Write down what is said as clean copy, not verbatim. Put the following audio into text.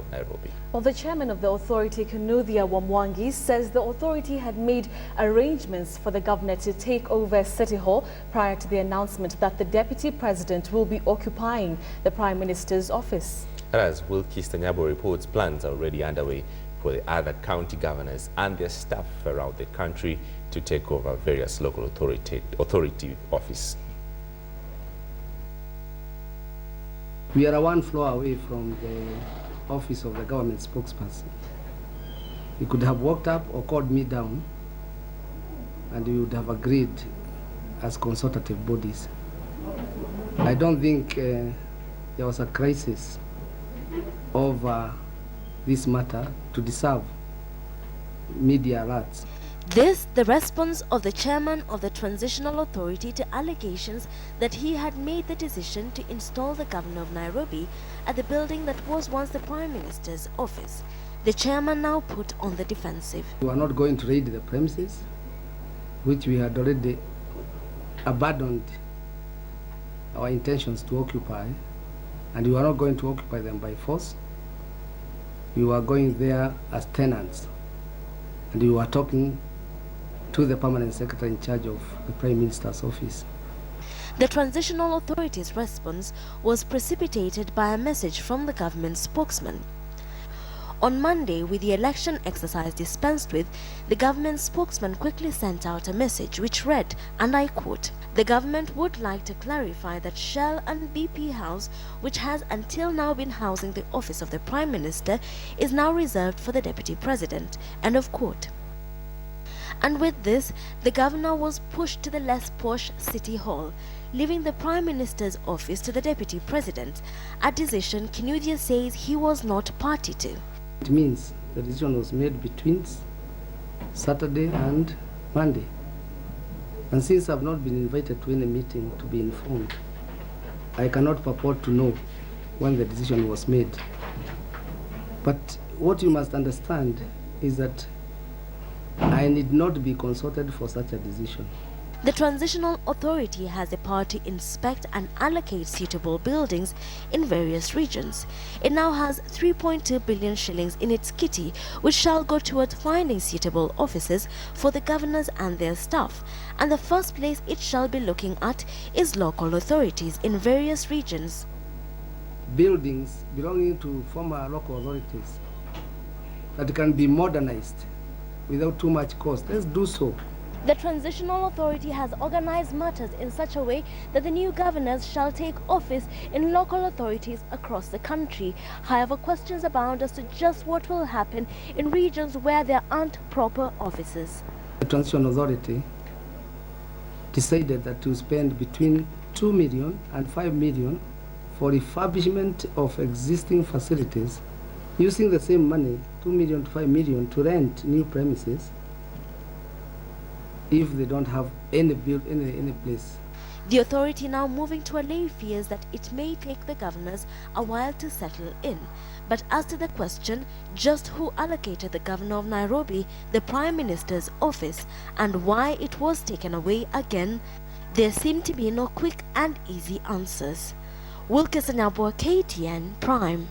of Nairobi. Well, the chairman of the authority, Kinuthia Wamwangi, says the authority had made arrangements for the governor to take over City Hall prior to the announcement that the deputy president will be occupying the Prime Minister's office. As Wilkister Nyabwa reports, plans are already underway for the other county governors and their staff around the country to take over various local authority office. We are one floor away from the office of the government spokesperson. He could have walked up or called me down, and we would have agreed as consultative bodies. I don't think there was a crisis over this matter to deserve media alerts. This, the response of the chairman of the Transitional Authority to allegations that he had made the decision to install the governor of Nairobi at the building that was once the Prime Minister's office. The chairman now put on the defensive. We are not going to raid the premises, which we had already abandoned our intentions to occupy, and we are not going to occupy them by force. We were going there as tenants, and we were talking to the permanent secretary in charge of the Prime Minister's office. The Transitional Authority's response was precipitated by a message from the government spokesman. On Monday, with the election exercise dispensed with, the government spokesman quickly sent out a message which read, and I quote, "The government would like to clarify that Shell and BP House, which has until now been housing the office of the Prime Minister, is now reserved for the Deputy President." End of quote. And with this, the governor was pushed to the less posh City Hall, leaving the Prime Minister's office to the Deputy President, a decision Kinuthia says he was not party to. It means the decision was made between Saturday and Monday. And since I've not been invited to any meeting to be informed, I cannot purport to know when the decision was made. But what you must understand is that I need not be consulted for such a decision. The Transitional Authority has the power to inspect and allocate suitable buildings in various regions. It now has 3.2 billion shillings in its kitty, which shall go towards finding suitable offices for the governors and their staff. And the first place it shall be looking at is local authorities in various regions. Buildings belonging to former local authorities that can be modernized without too much cost, let's do so. The Transitional Authority has organized matters in such a way that the new governors shall take office in local authorities across the country. However, questions abound as to just what will happen in regions where there aren't proper offices. The Transitional Authority decided that to spend between 2 million and 5 million for refurbishment of existing facilities, using the same money, 2 million to 5 million, to rent new premises if they don't have any place. The authority now moving to allay fears that it may take the governors a while to settle in. But as to the question, just who allocated the governor of Nairobi the Prime Minister's office and why it was taken away again, there seem to be no quick and easy answers. Wilkister Nyabwa, KTN Prime.